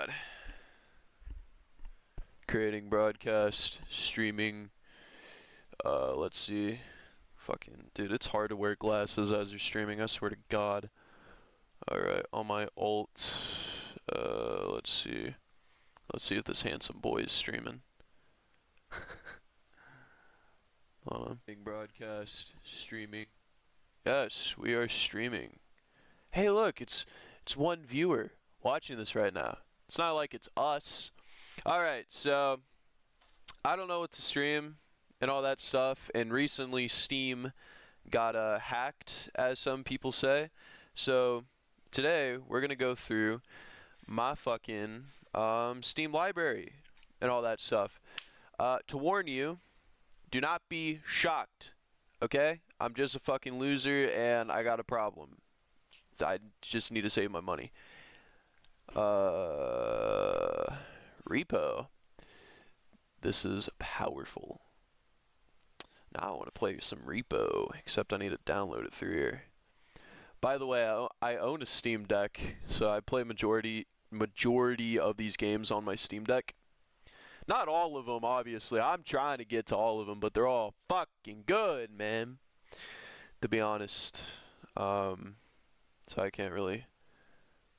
god. Creating broadcast, streaming. Let's see. Fucking, dude, it's hard to wear glasses as you're streaming, I swear to god. Alright, on my alt, let's see. Let's see if this handsome boy is streaming. Hold on. Being broadcast, streaming. Yes, we are streaming. Hey, look, it's one viewer watching this right now. It's not like it's us. Alright, so I don't know what to stream and all that stuff, and recently Steam got hacked, as some people say. So today we're gonna go through my fucking Steam library and all that stuff. To warn you, do not be shocked, okay? I'm just a fucking loser and I got a problem. I just need to save my money. Repo. This is powerful. Now I want to play some Repo, except I need to download it through here. By the way, I own a Steam Deck, so I play majority of these games on my Steam Deck. Not all of them, obviously. I'm trying to get to all of them, but they're all fucking good, man. To be honest. So I can't really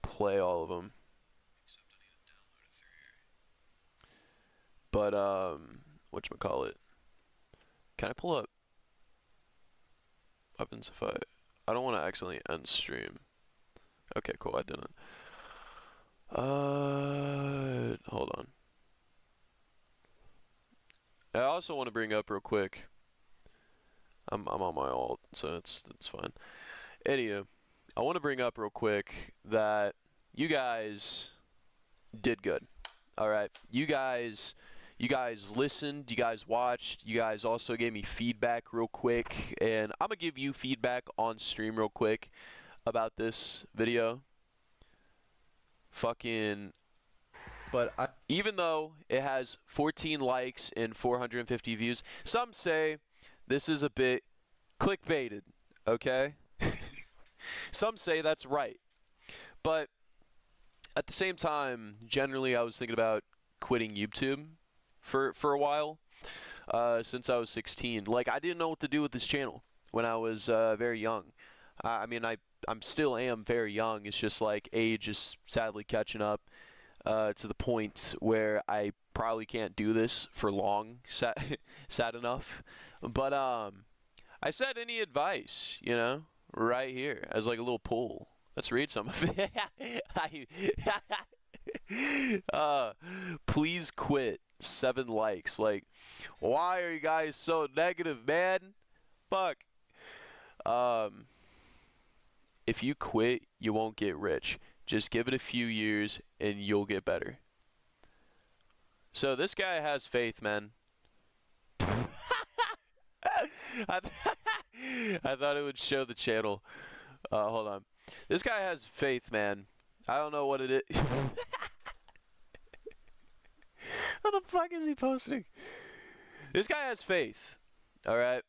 play all of them. Except I need to download it through here. But, whatchamacallit. Can I pull up weapons if I don't want to accidentally end stream. Okay, cool, I didn't. Hold on. I also want to bring up real quick. I'm on my alt, so it's fine. Anywho, I want to bring up real quick that you guys did good. All right, you guys listened, you guys watched, you guys also gave me feedback real quick, and I'm gonna give you feedback on stream real quick about this video. Fucking. But even though it has 14 likes and 450 views, some say this is a bit clickbaited, okay? Some say that's right. But at the same time, generally I was thinking about quitting YouTube for a while, since I was 16. Like, I didn't know what to do with this channel when I was very young. I mean, I'm still am very young. It's just like age is sadly catching up. To the point where I probably can't do this for long, sad enough. But I said any advice, you know, right here as like a little poll. Let's read some of it. Please quit. 7 likes. Like, why are you guys so negative, man? Fuck. If you quit, you won't get rich. Just give it a few years and you'll get better. So this guy has faith, man. I thought it would show the channel. Hold on. This guy has faith, man. I don't know what it is. What the fuck is he posting? This guy has faith. All right.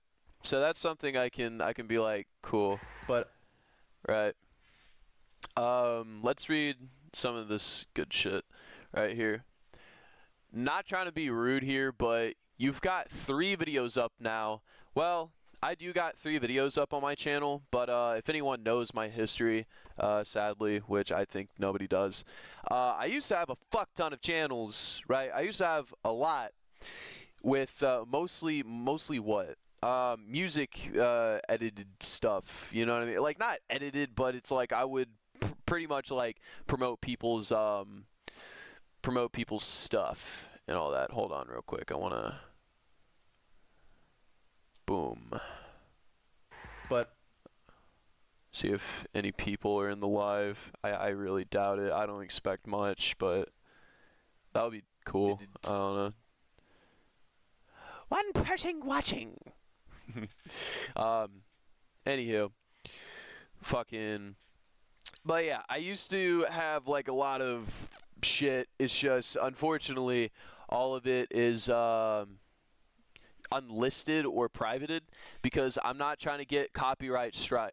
So that's something I can be like, cool. But right. Let's read some of this good shit right here. Not trying to be rude here, but you've got 3 videos up now. Well, I do got 3 videos up on my channel, but if anyone knows my history, sadly, which I think nobody does, I used to have a fuck ton of channels, right? I used to have a lot with mostly what? Music edited stuff, you know what I mean? Like, not edited, but it's like I would pretty much like promote people's stuff and all that. Hold on real quick. I want to boom. But see if any people are in the live. I really doubt it. I don't expect much, but that would be cool. I don't know. One person watching. Anywho, fucking. But yeah, I used to have like a lot of shit. It's just, unfortunately, all of it is unlisted or privated because I'm not trying to get copyright struck.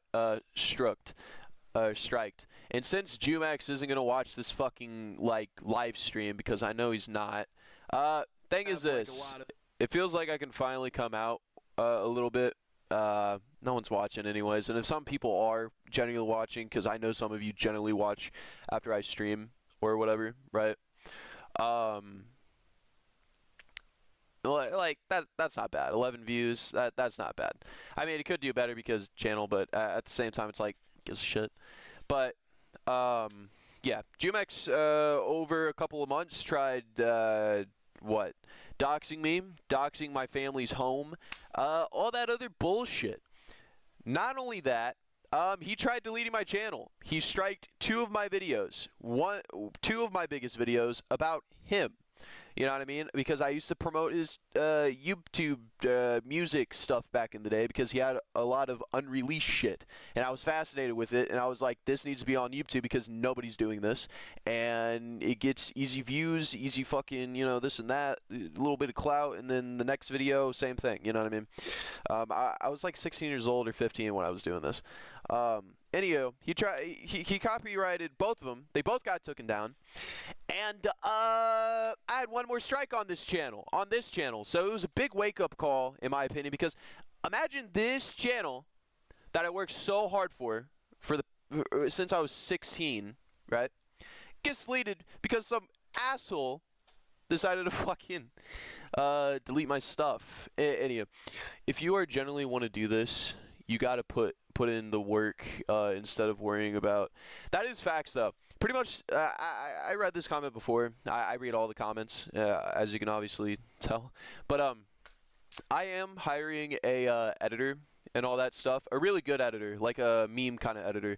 striked. And since Jumex isn't gonna watch this fucking like live stream because I know he's not. Thing is this, it feels like I can finally come out a little bit. No one's watching anyways, and if some people are genuinely watching, because I know some of you generally watch after I stream or whatever, right? Like that's not bad. 11 views, that's not bad. I mean, it could do better because channel, but at the same time, it's like gives a shit. But yeah, Jumex over a couple of months tried what? Doxing me, doxing my family's home, all that other bullshit. Not only that, he tried deleting my channel. He striked 2 of my videos, 2 of my biggest videos about him. You know what I mean? Because I used to promote his YouTube music stuff back in the day because he had a lot of unreleased shit. And I was fascinated with it. And I was like, this needs to be on YouTube because nobody's doing this. And it gets easy views, easy fucking, you know, this and that, a little bit of clout. And then the next video, same thing. You know what I mean? I was like 16 years old or 15 when I was doing this. Anywho, he copyrighted both of them. They both got taken down. And I had one more strike on this channel. So it was a big wake-up call, in my opinion, because imagine this channel that I worked so hard for since I was 16, right? Gets deleted because some asshole decided to fucking delete my stuff. Anyway, if you are genuinely want to do this, you got to put in the work instead of worrying about. That is facts, though. Pretty much, I read this comment before. I read all the comments, as you can obviously tell. But I am hiring a editor and all that stuff. A really good editor, like a meme kind of editor.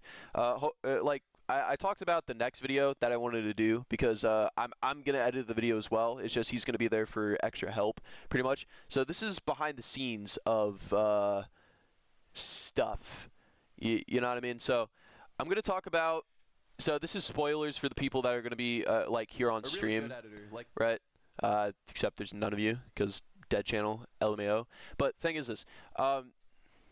Like I talked about the next video that I wanted to do because I'm gonna edit the video as well. It's just he's gonna be there for extra help, pretty much. So this is behind the scenes of stuff. You know what I mean? So I'm gonna talk about. So this is spoilers for the people that are gonna be like here on stream, really editor, like, right? Except there's none of you because dead channel, LMAO. But thing is this,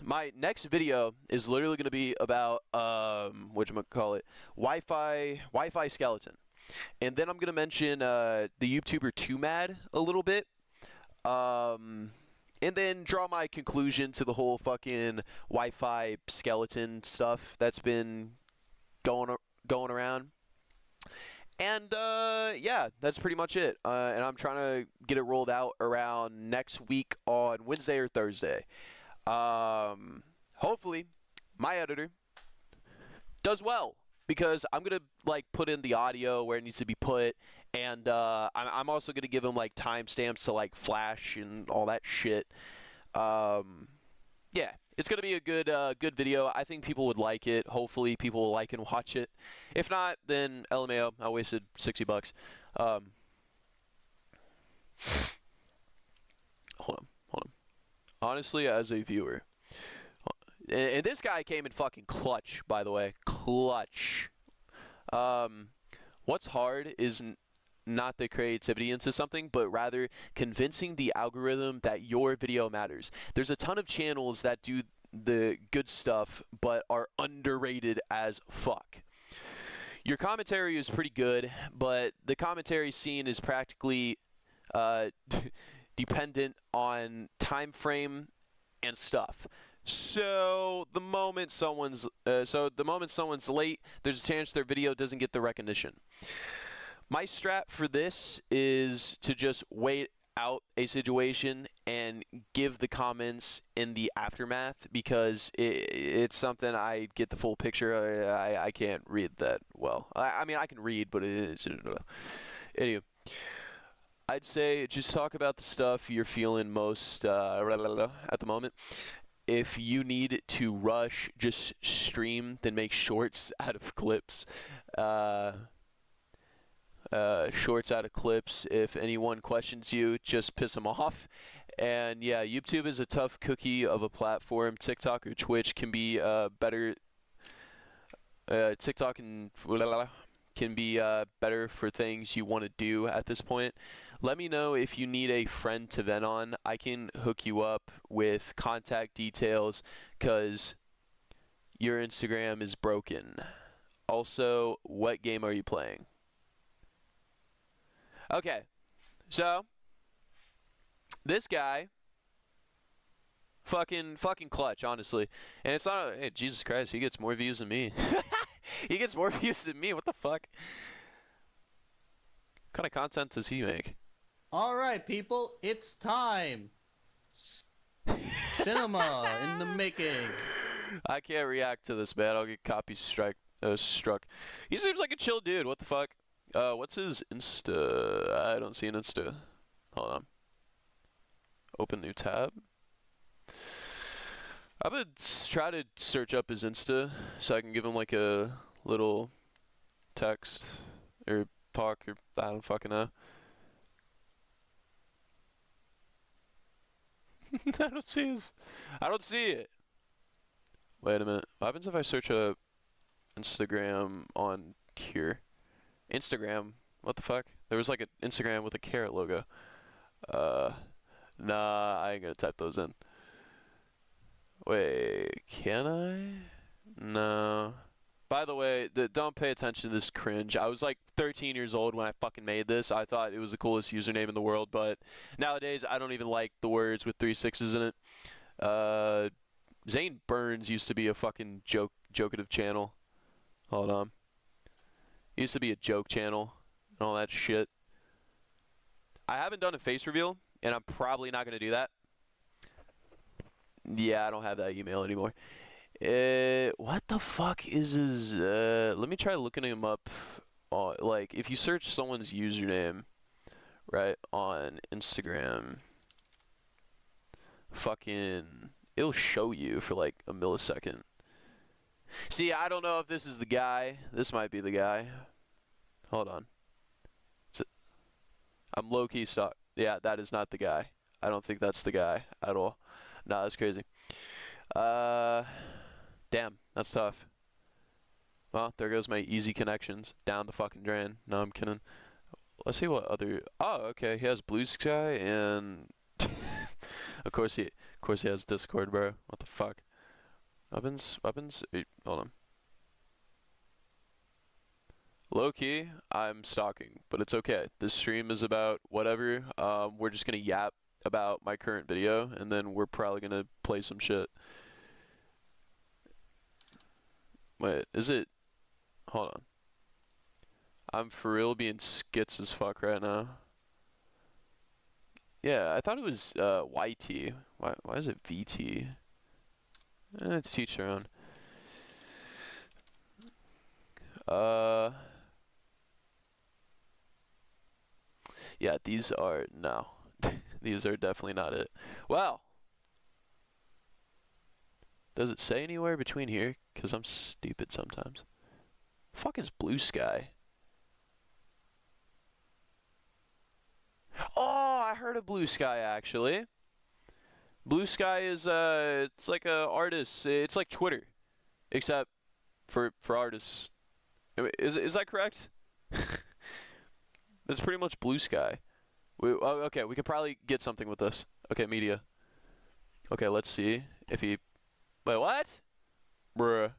my next video is literally gonna be about whatchamacallit, Wi-Fi skeleton, and then I'm gonna mention the YouTuber 2Mad a little bit. And then draw my conclusion to the whole fucking Wi-Fi skeleton stuff that's been going around. And yeah, that's pretty much it. And I'm trying to get it rolled out around next week on Wednesday or Thursday. Hopefully, my editor does well because I'm gonna like put in the audio where it needs to be put. And I'm also going to give him, like, timestamps to, like, Flash and all that shit. Yeah, it's going to be a good video. I think people would like it. Hopefully people will like and watch it. If not, then LMAO. I wasted $60. Hold on. Honestly, as a viewer. And this guy came in fucking clutch, by the way. Clutch. What's hard is not the creativity into something, but rather convincing the algorithm that your video matters. There's a ton of channels that do the good stuff, but are underrated as fuck. Your commentary is pretty good, but the commentary scene is practically dependent on time frame and stuff. So the moment someone's late, there's a chance their video doesn't get the recognition. My strat for this is to just wait out a situation and give the comments in the aftermath because it's something I get the full picture. I can't read that well. I mean, I can read, but it is. Anyway, I'd say just talk about the stuff you're feeling most at the moment. If you need to rush, just stream, then make shorts out of clips. Shorts out of clips. If anyone questions you, just piss them off. And yeah, YouTube is a tough cookie of a platform. TikTok or Twitch can be better. TikTok can be better for things you want to do at this point. Let me know if you need a friend to vent on. I can hook you up with contact details because your Instagram is broken. Also, what game are you playing? Okay, so this guy, fucking clutch, honestly. And it's not. Hey, Jesus Christ, he gets more views than me. He gets more views than me. What the fuck? What kind of content does he make? All right, people, it's time. Cinema in the making. I can't react to this, man. I'll get struck. He seems like a chill dude. What the fuck? What's his Insta? I don't see an Insta. Hold on. Open new tab. I'm gonna try to search up his Insta so I can give him like a little text or talk or I don't fucking know. I don't see his. I don't see it. Wait a minute. What happens if I search up Instagram on here? Instagram. What the fuck? There was like an Instagram with a carrot logo. Nah, I ain't gonna type those in. Wait, can I? No. By the way, don't pay attention to this cringe. I was like 13 years old when I fucking made this. I thought it was the coolest username in the world, but nowadays I don't even like the words with 3 6s in it. Zane Burns used to be a fucking jokative channel. Hold on. He used to be a joke channel and all that shit. I haven't done a face reveal, and I'm probably not going to do that. Yeah, I don't have that email anymore. What the fuck is his, let me try looking him up. Like, if you search someone's username, right, on Instagram, fucking, it'll show you for like a millisecond. See, I don't know if this is the guy. This might be the guy. Hold on. I'm low-key stuck. Yeah, that is not the guy. I don't think that's the guy at all. Nah, that's crazy. Damn, that's tough. Well, there goes my easy connections down the fucking drain. No, I'm kidding. Let's see what other. Oh, okay. He has Blue Sky and of course he has Discord, bro. What the fuck? Weapons. Hold on. Low key, I'm stalking, but it's okay. This stream is about whatever. We're just gonna yap about my current video, and then we're probably gonna play some shit. Wait, is it? Hold on. I'm for real being skits as fuck right now. Yeah, I thought it was YT. Why is it VT? It's teach their own. Yeah, these are no. These are definitely not it. Well, does it say anywhere between here? Cause I'm stupid sometimes. Fuck is Blue Sky? Oh, I heard of Blue Sky actually. Blue Sky is it's like a artist. It's like Twitter, except for artists. Is that correct? It's pretty much Blue Sky. Okay, we could probably get something with this. Okay, media. Okay, let's see if he. Wait, what? Bruh.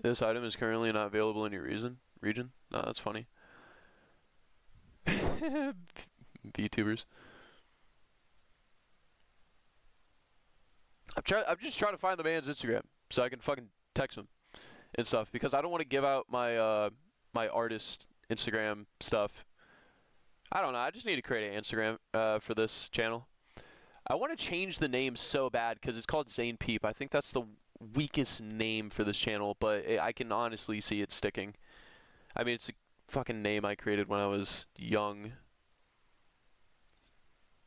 This item is currently not available in your region? No, that's funny. VTubers. I'm just trying to find the man's Instagram so I can fucking text him and stuff because I don't want to give out my my artist Instagram stuff. I don't know. I just need to create an Instagram for this channel. I want to change the name so bad because it's called Zane Peep. I think that's the weakest name for this channel, but I can honestly see it sticking. I mean, it's a fucking name I created when I was young.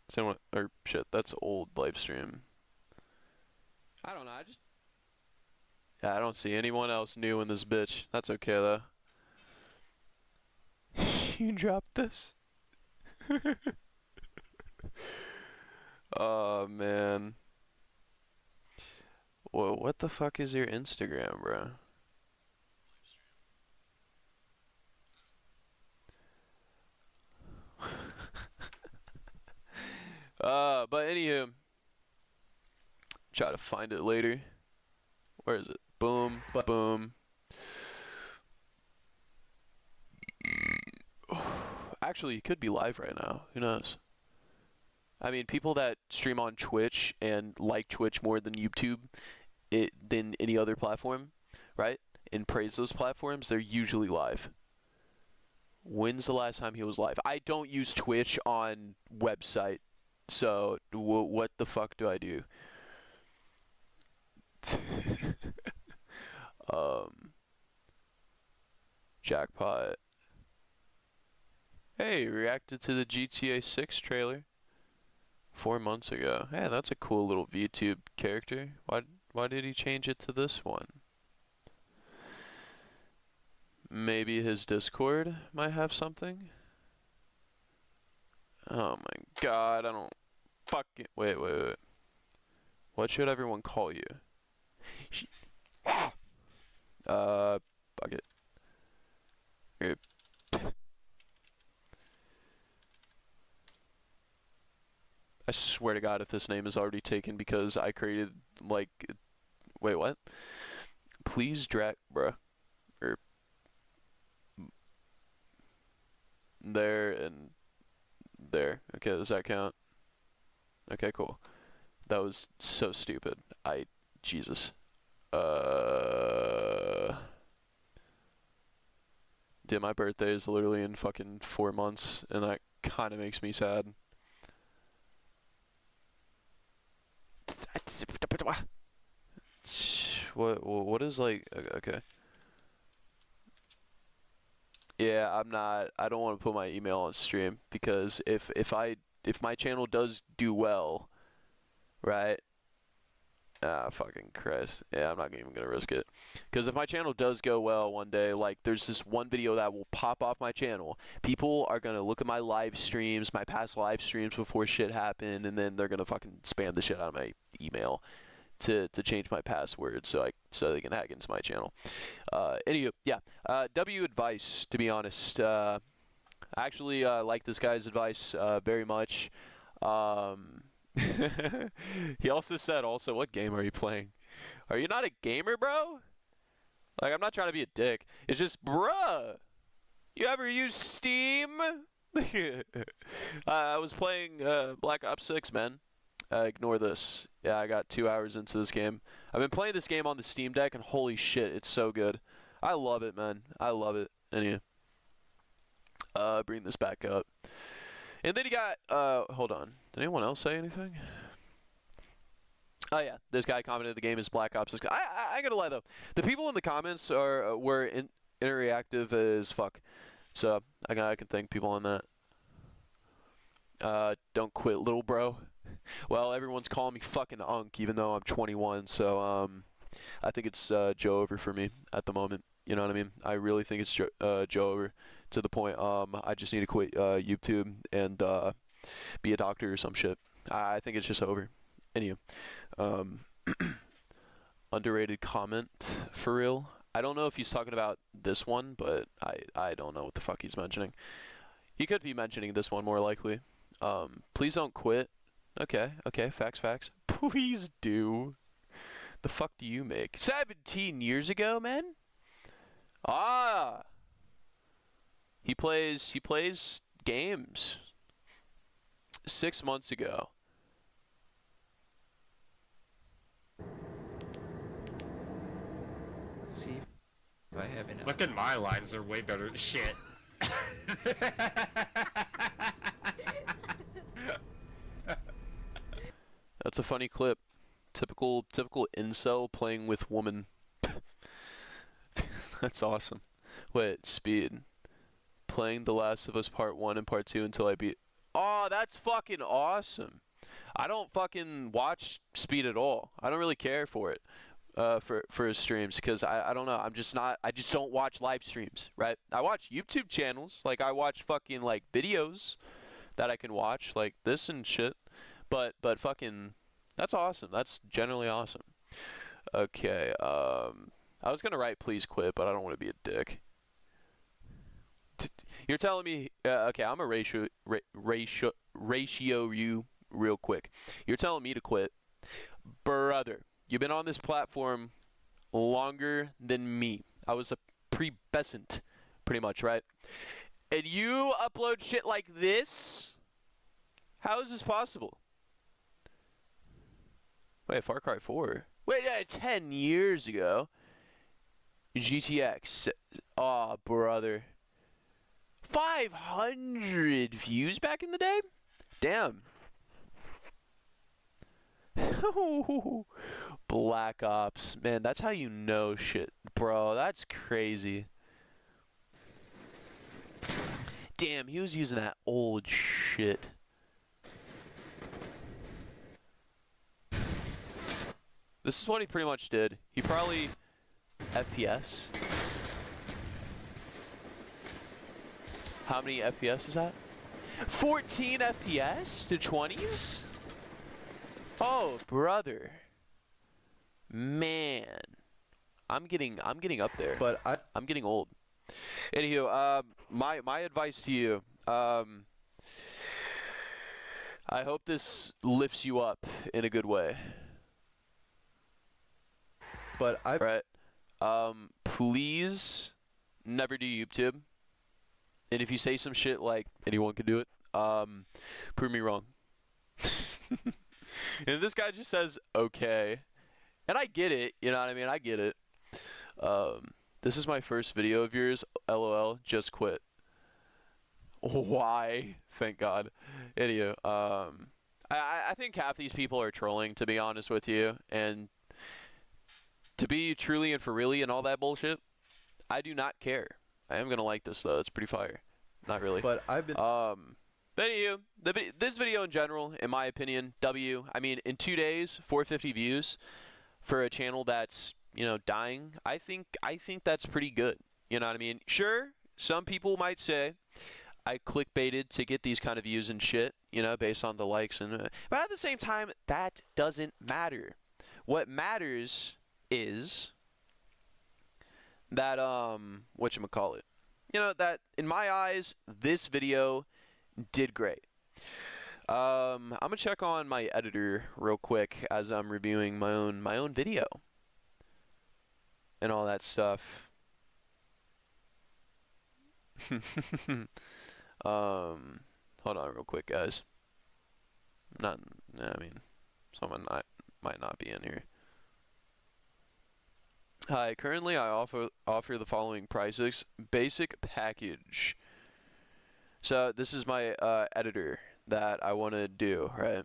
Someone or shit, that's old live stream. I don't know. Yeah, I don't see anyone else new in this bitch. That's okay though. You dropped this. Oh man. Whoa, what the fuck is your Instagram, bro? But anywho, Try to find it later. Where is it? Boom, boom. Actually, it could be live right now. Who knows? I mean, people that stream on Twitch and like Twitch more than YouTube, than any other platform, right? And praise those platforms, they're usually live. When's the last time he was live? I don't use Twitch on website, so what the fuck do I do? Jackpot. Hey, reacted to the GTA 6 trailer 4 months ago. Hey, that's a cool little VTube character. Why did he change it to this one? Maybe his Discord might have something? Oh my god, I don't fucking... Wait. What should everyone call you? Fuck it. I swear to god if this name is already taken because I created, like... Wait, what? Please drag... Bruh. There and there. Okay, does that count? Okay, cool. That was so stupid. Jesus. Dude, my birthday is literally in fucking 4 months, and that kind of makes me sad. What is like... Okay. Yeah, I don't want to put my email on stream because if my channel does do well, right? Ah, fucking Christ. Yeah, I'm not even gonna risk it. Because if my channel does go well one day, like there's this one video that will pop off my channel. People are gonna look at my live streams, my past live streams before shit happened, and then they're gonna fucking spam the shit out of my email to change my password so they can hack into my channel. Anywho, yeah. W advice, to be honest. I actually like this guy's advice very much. He also said, what game are you playing? Are you not a gamer, bro? Like, I'm not trying to be a dick. It's just, bruh, you ever use Steam? I was playing Black Ops 6, man. Ignore this. Yeah, I got 2 hours into this game. I've been playing this game on the Steam Deck, and holy shit, it's so good. I love it, man. I love it. Anyway, bring this back up. And then you got, hold on. Did anyone else say anything? Oh yeah, this guy commented the game is Black Ops 6. I gotta lie though, the people in the comments were interactive as fuck. So I can thank people on that. Don't quit, little bro. Well, everyone's calling me fucking Unk, even though I'm 21. So I think it's Joe over for me at the moment. You know what I mean? I really think it's Joe over to the point. I just need to quit YouTube and be a doctor or some shit. I think it's just over. Anyway, underrated comment for real. I don't know if he's talking about this one, but I don't know what the fuck he's mentioning. He could be mentioning this one more likely. Please don't quit. Okay, facts. Please do. The fuck do you make? 17 years ago, man? Ah! He plays games 6 months ago. Let's see if I have enough. Look at my lines, they're way better than shit. That's a funny clip. Typical incel playing with woman. That's awesome. Wait, speed. Playing The Last of Us Part 1 and Part 2 until I beat... Oh, that's fucking awesome. I don't fucking watch Speed at all. I don't really care for it. For his streams, because I don't know, I just don't watch live streams, right? I watch YouTube channels, like I watch fucking like videos that I can watch, like this and shit, but fucking, that's awesome. That's generally awesome. Okay, I was gonna write please quit, but I don't want to be a dick. You're telling me, okay, I'm a ratio you real quick. You're telling me to quit, Brother, you've been on this platform longer than me. I was a pre-peasant, pretty much, right? And you upload shit like this? How is this possible? Wait, Far Cry 4? Wait, 10 years ago. GTX. Aw, brother. 500 views back in the day? Damn. Black Ops. Man, that's how you know shit. Bro, that's crazy. Damn, he was using that old shit. This is what he pretty much did. He probably... FPS? How many FPS is that? 14 FPS to 20s? Oh, brother. Man. I'm getting up there. But I'm getting old. Anywho, my advice to you, I hope this lifts you up in a good way. But I Right. Please never do YouTube. And if you say some shit like anyone can do it, prove me wrong. And this guy just says okay. And I get it, you know what I mean? I get it. This is my first video of yours, LOL, just quit. Why? Thank God. Anyway, I think half these people are trolling, to be honest with you, and to be truly and for really and all that bullshit, I do not care. I am gonna like this though. It's pretty fire. Not really. but I've been But anywho, this video in general, in my opinion, I mean, in 2 days, 450 views for a channel that's, you know, dying. I think that's pretty good. You know what I mean? Sure, some people might say I clickbaited to get these kind of views and shit, you know, based on the likes and. But at the same time, that doesn't matter. What matters is that whatchamacallit, you know, that in my eyes this video did great. I'm gonna check on my editor real quick as I'm reviewing my own video and all that stuff. Hold on real quick, guys. I mean, someone might not be in here. Hi, currently I offer the following prices. Basic package. So this is my editor that I want to do, right?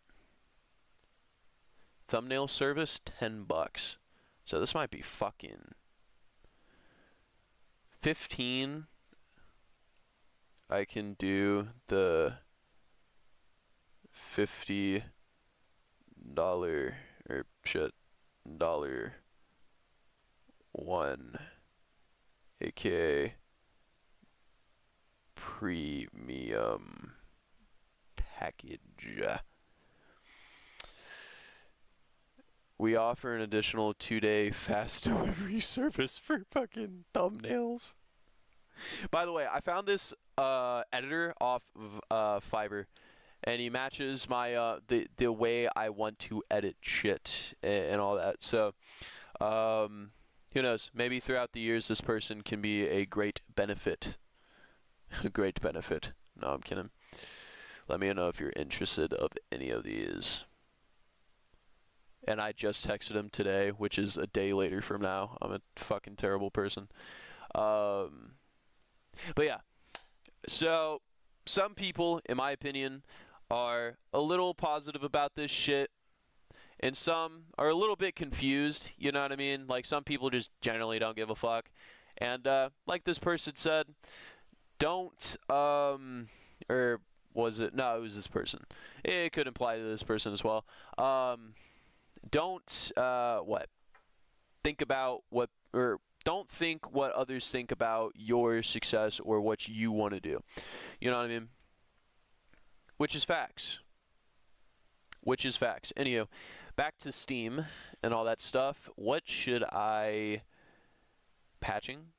Thumbnail service, $10. So this might be fucking 15. I can do the $50 or shit dollar one, aka premium package. We offer an additional 2-day fast delivery service for fucking thumbnails. By the way, I found this editor off of Fiverr, and he matches my the way I want to edit shit and all that. So, who knows? Maybe throughout the years, this person can be a great benefit. A great benefit. No, I'm kidding. Let me know if you're interested of any of these. And I just texted him today, which is a day later from now. I'm a fucking terrible person. But yeah. So, some people, in my opinion, are a little positive about this shit. And some are a little bit confused, you know what I mean? Like, some people just generally don't give a fuck. And, like this person said, don't, or was it? No, it was this person. It could apply to this person as well. Don't, think about what, or don't think what others think about your success or what you want to do. You know what I mean? Which is facts. Which is facts. Anywho, back to Steam and all that stuff. What should I... Patching?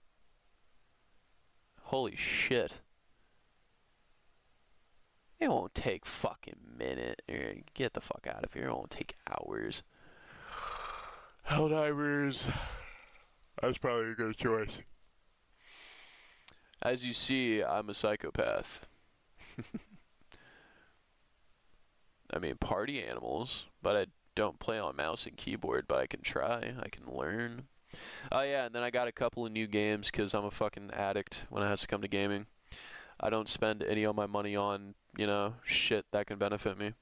Holy shit. It won't take fucking minute. Get the fuck out of here. It won't take hours. Helldivers. That's probably a good choice. As you see, I'm a psychopath. I mean, party animals, but I don't play on mouse and keyboard, but I can try. I can learn. Oh, yeah, and then I got a couple of new games because I'm a fucking addict when it has to come to gaming. I don't spend any of my money on, you know, shit that can benefit me,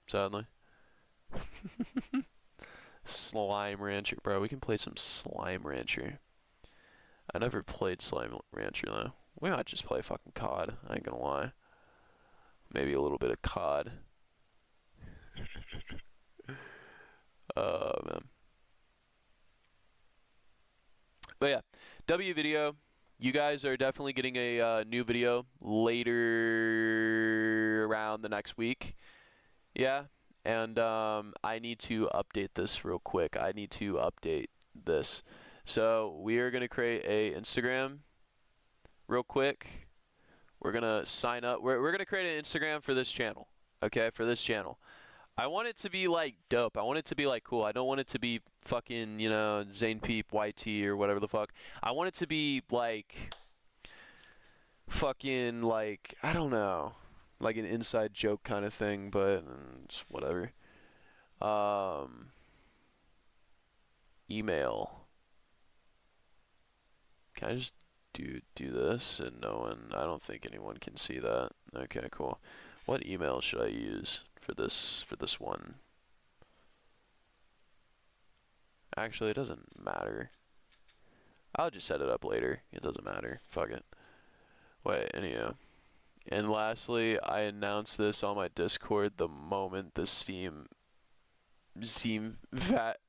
sadly. Slime Rancher. Bro, we can play some Slime Rancher. I never played Slime Rancher, though. We might just play fucking COD, I ain't gonna lie. Maybe a little bit of COD. Oh, man. But yeah, W video. You guys are definitely getting a new video later around the next week. Yeah, and I need to update this real quick. I need to update this. So we are going to create a Instagram real quick. We're going to sign up. We're going to create an Instagram for this channel. Okay, for this channel. I want it to be like dope. I want it to be like cool. I don't want it to be fucking, you know, Zane Peep YT or whatever the fuck. I want it to be like fucking like, I don't know, like an inside joke kind of thing, but it's whatever. Email. Can I just do this and no one, I don't think anyone can see that. Okay, cool. What email should I use for this one? Actually, it doesn't matter. I'll just set it up later. It doesn't matter. Fuck it. Wait, anyhow. And lastly, I announced this on my Discord the moment the Steam VAT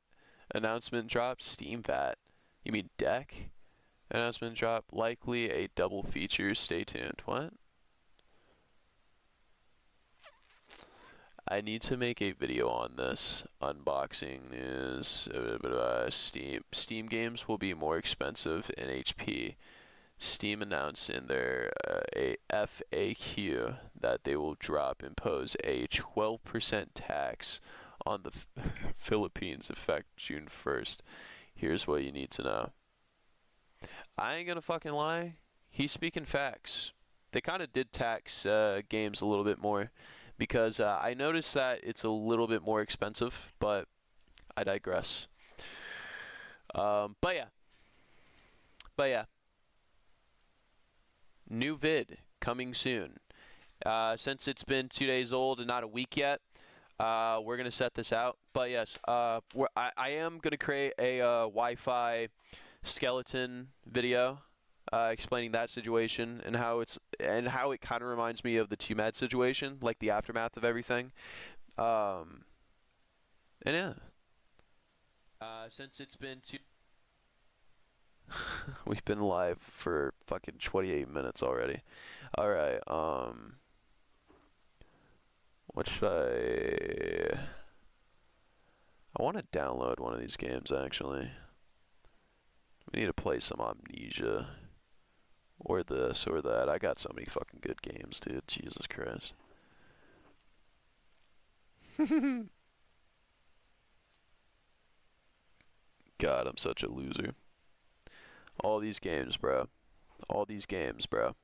announcement dropped. Steam VAT? You mean deck? Announcement drop. Likely a double feature. Stay tuned. What? I need to make a video on this. Unboxing news. Steam games will be more expensive in HP. Steam announced in their a FAQ that they will impose a 12% tax on the Philippines effect June 1st. Here's what you need to know. I ain't gonna fucking lie. He's speaking facts. They kind of did tax games a little bit more. Because I noticed that it's a little bit more expensive, but I digress. But yeah. New vid coming soon. Since it's been 2 days old and not a week yet, we're gonna set this out. But yes, I am gonna create a Wi-Fi skeleton video. Explaining that situation and how it kind of reminds me of the TMAD situation, like the aftermath of everything. And yeah. Since it's been we've been live for fucking 28 minutes already. All right. What should I want to download one of these games actually. We need to play some Amnesia. Or this, or that. I got so many fucking good games, dude. Jesus Christ. God, I'm such a loser. All these games, bro. All these games, bro.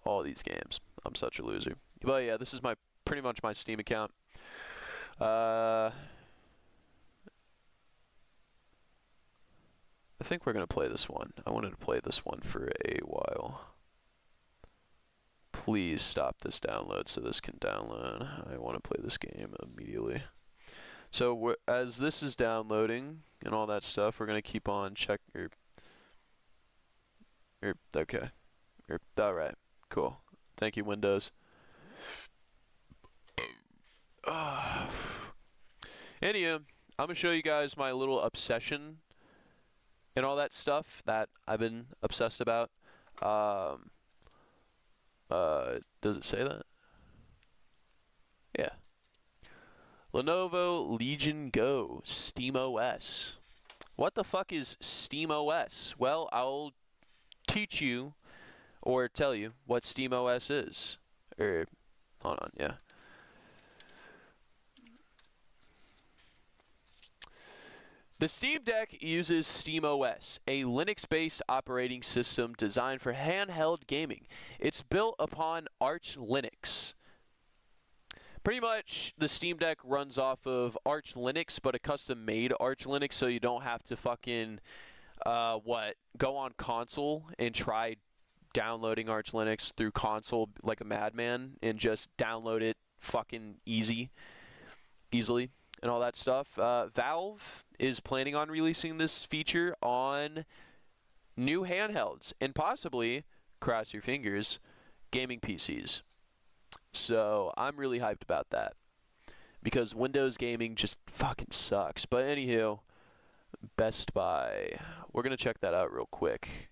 All these games. I'm such a loser. But yeah, this is pretty much my Steam account. I think we're going to play this one. I wanted to play this one for a while. Please stop this download so this can download. I want to play this game immediately. So as this is downloading and all that stuff, we're going to keep on checking. Okay. Alright. Cool. Thank you, Windows. Anywho, I'm going to show you guys my little obsession and all that stuff that I've been obsessed about. Does it say that? Yeah. Lenovo Legion Go SteamOS. What the fuck is SteamOS? Well, I'll teach you or tell you what SteamOS is. Hold on, yeah. The Steam Deck uses SteamOS, a Linux-based operating system designed for handheld gaming. It's built upon Arch Linux. Pretty much, the Steam Deck runs off of Arch Linux, but a custom-made Arch Linux, so you don't have to fucking, go on console and try downloading Arch Linux through console like a madman and just download it fucking easily, and all that stuff. Valve is planning on releasing this feature on new handhelds and possibly, cross your fingers, gaming PCs. So I'm really hyped about that because Windows gaming just fucking sucks. But anywho, Best Buy. We're going to check that out real quick.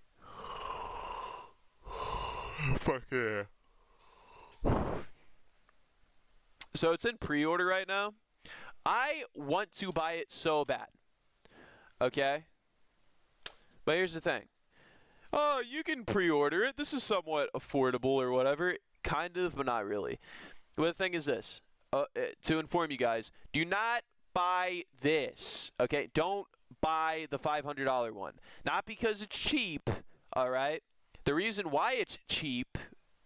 Fuck yeah. So it's in pre-order right now. I want to buy it so bad. Okay? But here's the thing. Oh, you can pre-order it. This is somewhat affordable or whatever. Kind of, but not really. But the thing is this. To inform you guys, do not buy this. Okay? Don't buy the $500 one. Not because it's cheap, alright? The reason why it's cheap,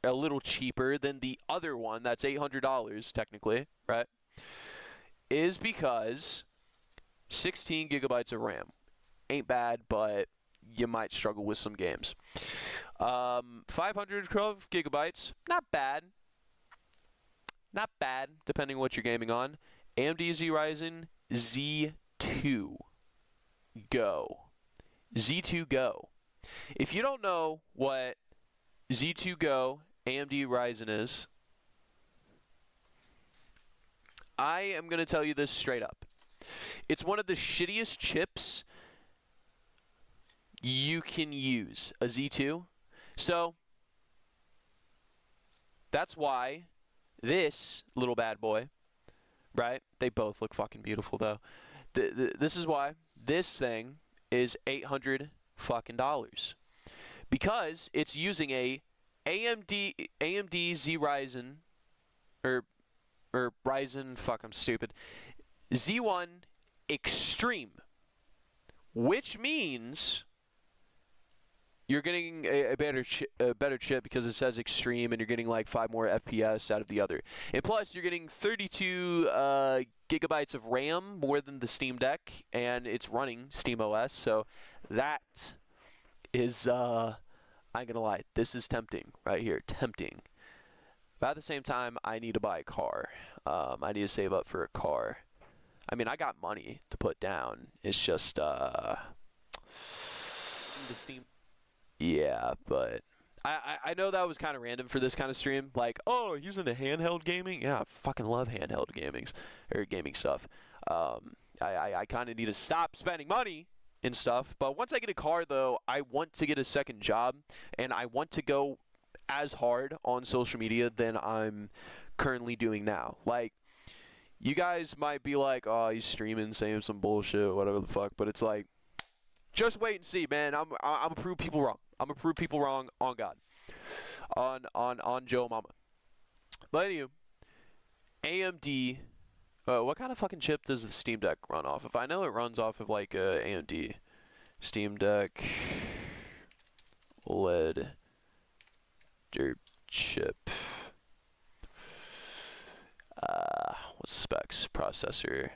a little cheaper than the other one, that's $800 technically, right? Is because 16 gigabytes of RAM. Ain't bad, but you might struggle with some games. 512 gigabytes, not bad. Not bad, depending on what you're gaming on. AMD Ryzen Z2 Go. Z2 Go. If you don't know what Z2 Go AMD Ryzen is, I am going to tell you this straight up. It's one of the shittiest chips you can use, a Z2. So, that's why this little bad boy, right? They both look fucking beautiful, though. This is why this thing is $800 fucking dollars. Because it's using a AMD Z Ryzen, or Ryzen, fuck, I'm stupid, Z1 Extreme, which means you're getting a better chip because it says Extreme, and you're getting like 5 more FPS out of the other. And plus, you're getting 32 gigabytes of RAM, more than the Steam Deck, and it's running SteamOS, so that is, I ain't gonna lie, this is tempting right here, tempting. But at the same time, I need to buy a car. I need to save up for a car. I mean, I got money to put down. It's just, the Steam. Yeah, but I know that was kind of random for this kind of stream. Like, oh, he's into handheld gaming? Yeah, I fucking love handheld gaming stuff. I kind of need to stop spending money and stuff. But once I get a car, though, I want to get a second job, and I want to go as hard on social media than I'm currently doing now. Like, you guys might be like, oh, he's streaming, saying some bullshit, whatever the fuck. But it's like, just wait and see, man. I'm gonna prove people wrong. I'm gonna prove people wrong on God, on Joe Mama. But anyway, AMD. What kind of fucking chip does the Steam Deck run off of? I know it runs off of like AMD Steam Deck OLED chip. What's specs? Processor.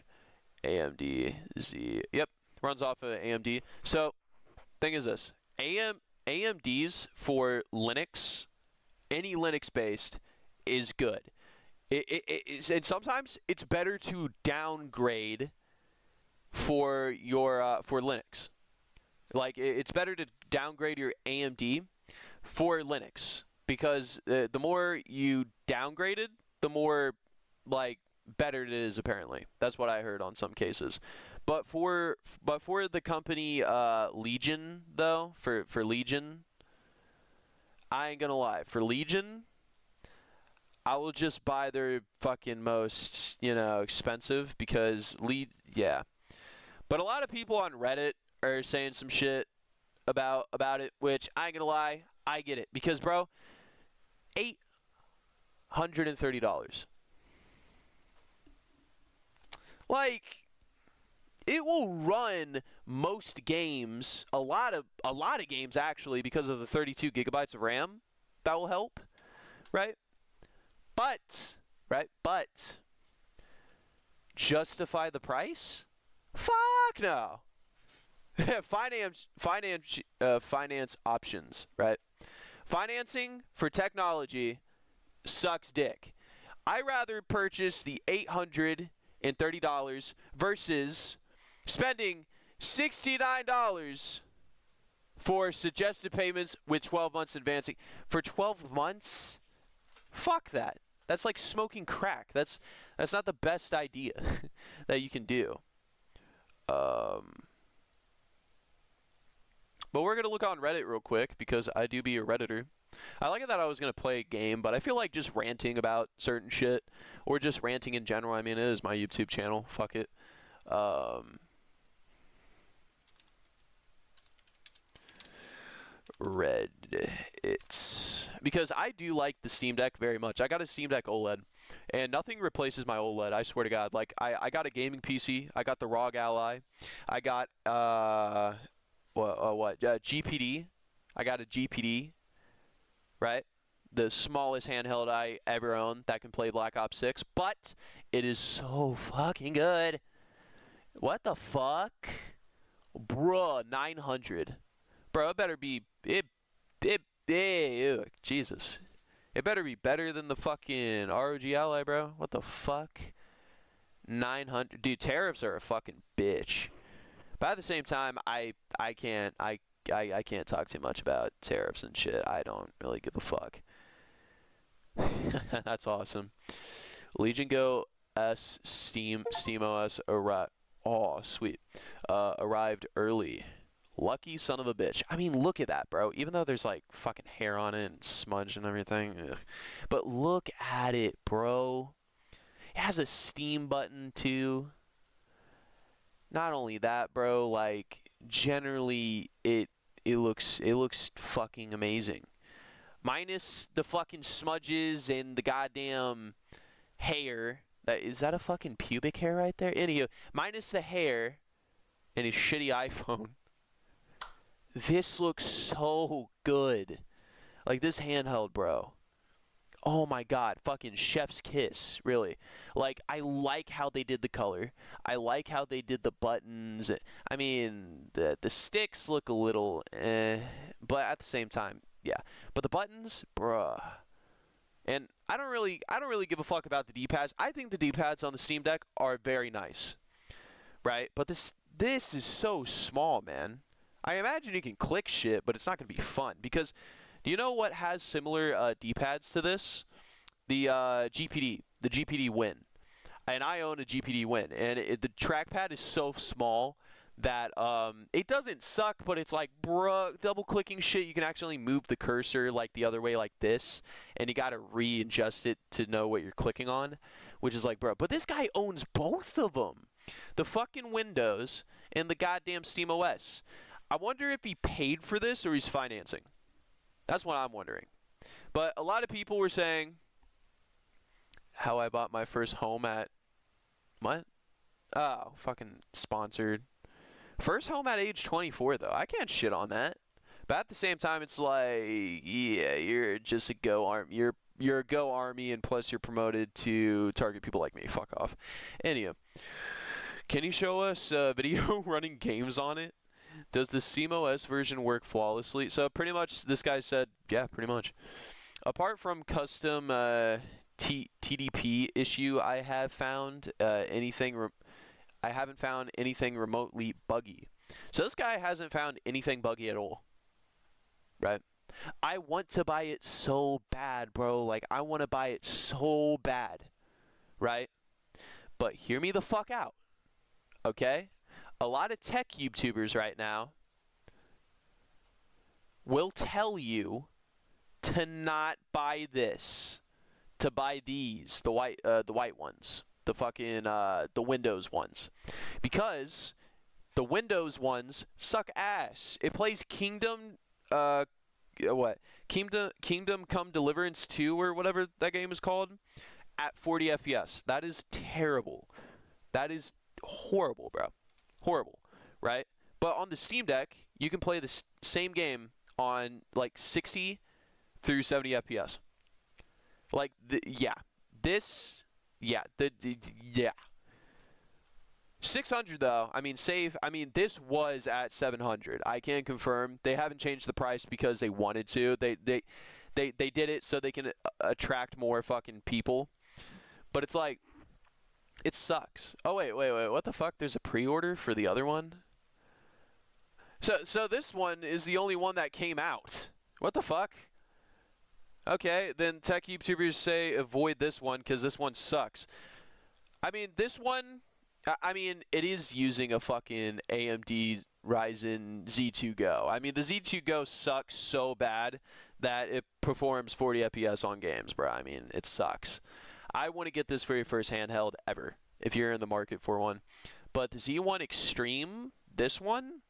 AMD Z. Yep, runs off of AMD. So, thing is this: AMDs for Linux, any Linux based, is good. And sometimes it's better to downgrade for your for Linux. Like, it's better to downgrade your AMD for Linux, because the more you downgrade it, the more like better it is. Apparently, that's what I heard on some cases. But for the company Legion, though, for Legion, I ain't gonna lie. For Legion, I will just buy their fucking most, expensive, because yeah. But a lot of people on Reddit are saying some shit about it, which I ain't gonna lie, I get it, because bro, $830. Like, it will run most games, a lot of games actually, because of the 32 gigabytes of RAM. That will help, right? But justify the price? Fuck no. finance options, right? Financing for technology sucks dick. I rather purchase the $830 versus spending $69 for suggested payments with 12 months advancing. For 12 months? Fuck that. That's like smoking crack. That's not the best idea that you can do. But we're going to look on Reddit real quick because I do be a Redditor. I like it that I was going to play a game, but I feel like just ranting about certain shit or just ranting in general. I mean, it is my YouTube channel. Fuck it. Reddit. Because I do like the Steam Deck very much. I got a Steam Deck OLED, and nothing replaces my OLED. I swear to God. Like, I got a gaming PC. I got the ROG Ally. I got, GPD. I got a GPD, right? The smallest handheld I ever owned that can play Black Ops 6, but it is so fucking good. What the fuck? Bruh, 900. Bro, it better be, Jesus. It better be better than the fucking ROG Ally, bro. What the fuck? 900. Dude, tariffs are a fucking bitch. But at the same time, I can't talk too much about tariffs and shit. I don't really give a fuck. That's awesome. Legion Go S Steam OS arrived. Oh, sweet. Arrived early. Lucky son of a bitch. I mean, look at that, bro. Even though there's like fucking hair on it and smudge and everything. Ugh. But look at it, bro. It has a Steam button too. Not only that, bro, like generally it looks fucking amazing. Minus the fucking smudges and the goddamn hair. Is that a fucking pubic hair right there? Anywho, minus the hair and his shitty iPhone. This looks so good. Like this handheld, bro. Oh my god, fucking chef's kiss, really. Like, I like how they did the color. I like how they did the buttons. I mean, the sticks look a little but at the same time, yeah. But the buttons, bruh. And I don't really give a fuck about the D-pads. I think the D-pads on the Steam Deck are very nice. Right? But this is so small, man. I imagine you can click shit, but it's not going to be fun because do you know what has similar D-pads to this? The GPD Win. And I own a GPD Win, and the trackpad is so small that it doesn't suck, but it's like, bruh, double-clicking shit, you can actually move the cursor like the other way like this, and you got to readjust it to know what you're clicking on, which is like, bro. But this guy owns both of them. The fucking Windows and the goddamn SteamOS. I wonder if he paid for this or he's financing. That's what I'm wondering. But a lot of people were saying how I bought my first home at... What? Oh, fucking sponsored. First home at age 24, though. I can't shit on that. But at the same time, it's like, yeah, you're just a Go Army. You're a Go Army, and plus you're promoted to target people like me. Fuck off. Anyway, can you show us a video running games on it? Does the SteamOS version work flawlessly? So pretty much, this guy said, yeah, pretty much. Apart from custom TDP issue, I haven't found anything remotely buggy. So this guy hasn't found anything buggy at all, right? I want to buy it so bad, bro. Like, I want to buy it so bad, right? But hear me the fuck out, okay? A lot of tech YouTubers right now will tell you to not buy this, to buy these, the white ones, the fucking the Windows ones, because the Windows ones suck ass. It plays Kingdom Come Deliverance 2 or whatever that game is called at 40 FPS. That is terrible. That is horrible, bro. Horrible, right? But on the Steam Deck, you can play the same game on like 60 through 70 FPS. Like, yeah. This, yeah. Yeah. 600 though, I mean, this was at 700. I can confirm they haven't changed the price because they wanted to. They did it so they can attract more fucking people. But it's like, it sucks. Oh wait, what the fuck? There's a pre-order for the other one? So this one is the only one that came out. What the fuck? Okay, then tech YouTubers say avoid this one because this one sucks. I mean, this one, I mean, it is using a fucking AMD Ryzen Z2 Go. I mean, the Z2 Go sucks so bad that it performs 40 FPS on games, bro. I mean, it sucks. I want to get this for your first handheld ever, if you're in the market for one. But the Z1 Extreme, this one,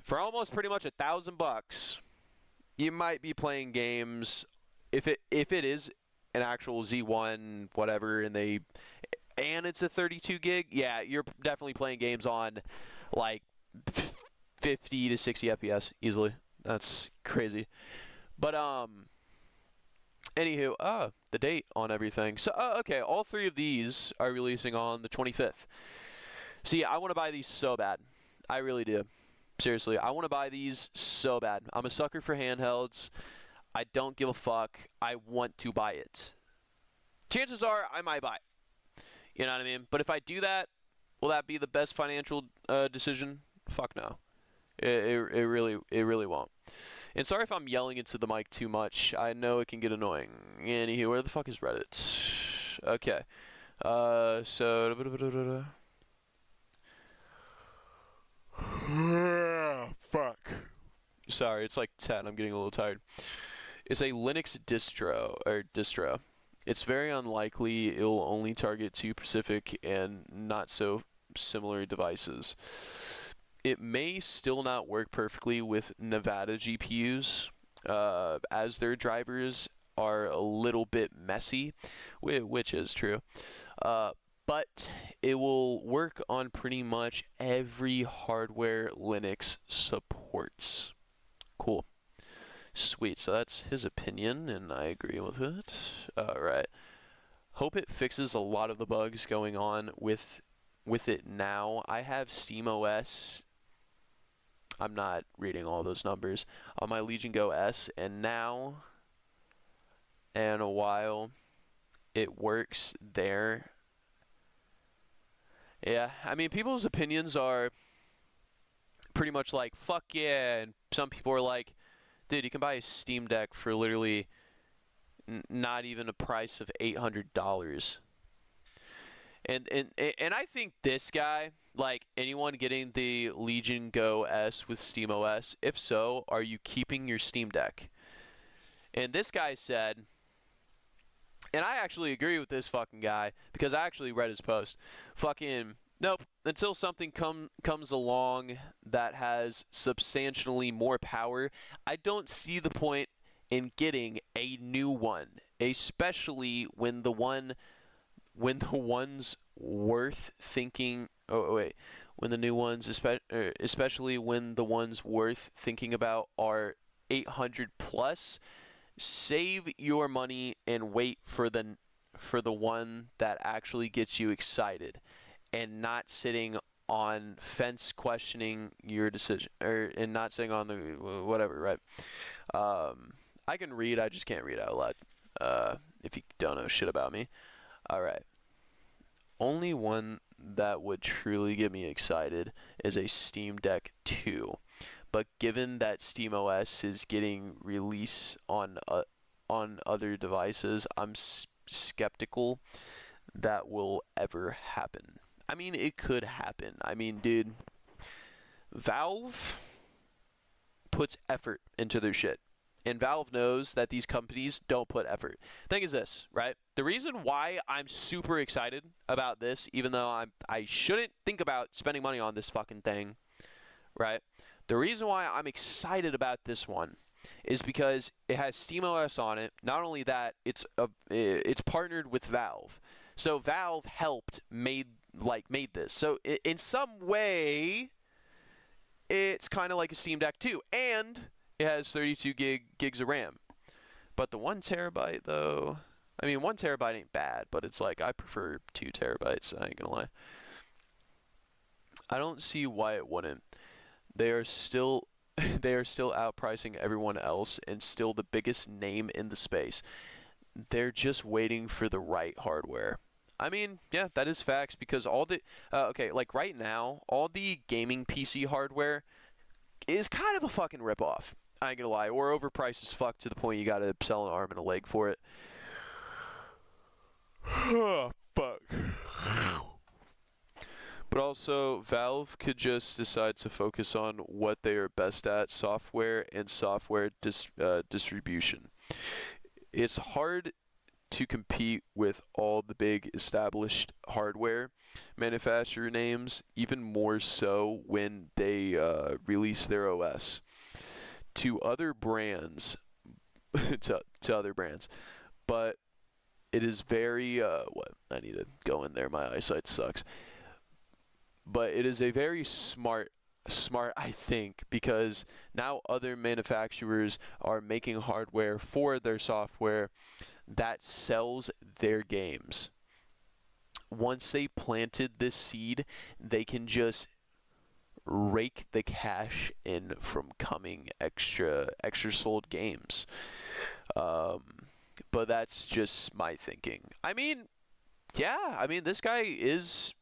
for almost pretty much $1,000, you might be playing games. If it is an actual Z1 whatever, and it's a 32 gig, yeah, you're definitely playing games on like 50 to 60 FPS easily. That's crazy. But anywho, the date on everything. So okay, all three of these are releasing on the 25th. See, I want to buy these so bad. I really do. Seriously, I want to buy these so bad. I'm a sucker for handhelds. I don't give a fuck. I want to buy it. Chances are I might buy it. You know what I mean? But if I do that, will that be the best financial decision? Fuck no. It really won't. And sorry if I'm yelling into the mic too much. I know it can get annoying. Anywho, where the fuck is Reddit? Okay. So... Fuck. Sorry, it's like 10. I'm getting a little tired. It's a Linux distro. It's very unlikely it'll only target two specific and not so similar devices. It may still not work perfectly with Nevada GPUs, as their drivers are a little bit messy, which is true. But it will work on pretty much every hardware Linux supports. Cool. Sweet. So that's his opinion, and I agree with it. Alright. Hope it fixes a lot of the bugs going on with it now. I have SteamOS. I'm not reading all those numbers on my Legion Go S, and now and a while it works there. Yeah, I mean, people's opinions are pretty much like, fuck yeah, and some people are like, dude, you can buy a Steam Deck for literally not even a price of $800. And I think this guy, like anyone getting the Legion Go S with SteamOS, if so, are you keeping your Steam Deck? And this guy said, and I actually agree with this fucking guy because I actually read his post. Fucking nope. Until something comes along that has substantially more power, I don't see the point in getting a new one, especially when the ones worth thinking. Oh wait, when the new ones, especially when the ones worth thinking about are 800 plus. Save your money and wait for the one that actually gets you excited, and not sitting on fence questioning your decision, and not sitting on the whatever, right? I can read, I just can't read out loud. If you don't know shit about me. All right. Only one that would truly get me excited is a Steam Deck 2. But given that SteamOS is getting release on other devices, I'm skeptical that will ever happen. I mean, it could happen. I mean, dude, Valve puts effort into their shit. And Valve knows that these companies don't put effort. Thing is this, right? The reason why I'm super excited about this, even though I shouldn't think about spending money on this fucking thing, right? The reason why I'm excited about this one is because it has SteamOS on it. Not only that, it's partnered with Valve. So Valve helped made like made this. So in some way, it's kind of like a Steam Deck 2, and it has 32 gigs of RAM. But the 1 terabyte though, I mean 1 terabyte ain't bad, but it's like I prefer 2 terabytes. I ain't gonna lie. I don't see why it wouldn't. They are still outpricing everyone else and still the biggest name in the space. They're just waiting for the right hardware. I mean, yeah, that is facts because all the okay, like right now, all the gaming PC hardware is kind of a fucking ripoff. I ain't gonna lie, or overpriced as fuck to the point you gotta sell an arm and a leg for it. Oh, fuck. But also, Valve could just decide to focus on what they are best at, software and software distribution. It's hard to compete with all the big established hardware manufacturer names, even more so when they release their OS to other brands, to other brands. But it is very, what? I need to go in there, my eyesight sucks. But it is a very smart, I think, because now other manufacturers are making hardware for their software that sells their games. Once they planted this seed, they can just rake the cash in from coming extra sold games. But that's just my thinking. I mean, yeah, I mean, this guy is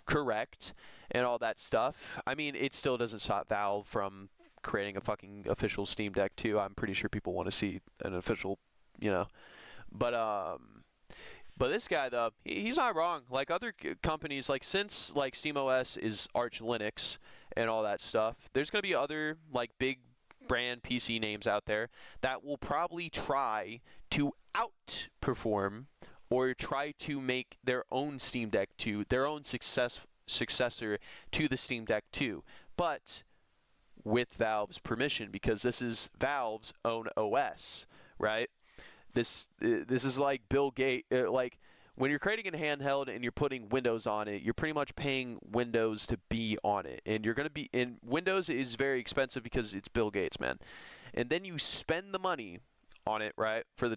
correct and all that stuff. I mean, it still doesn't stop Valve from creating a fucking official Steam Deck 2. I'm pretty sure people want to see an official, you know. But this guy though, he's not wrong. Like other companies, like since like SteamOS is Arch Linux and all that stuff, there's gonna be other like big brand PC names out there that will probably try to outperform or try to make their own Steam Deck 2, their own successor to the Steam Deck 2, but with Valve's permission, because this is Valve's own OS, right? This is like Bill Gates, like when you're creating a handheld and you're putting Windows on it, you're pretty much paying Windows to be on it, and you're gonna be in Windows is very expensive because it's Bill Gates, man, and then you spend the money on it, right, for the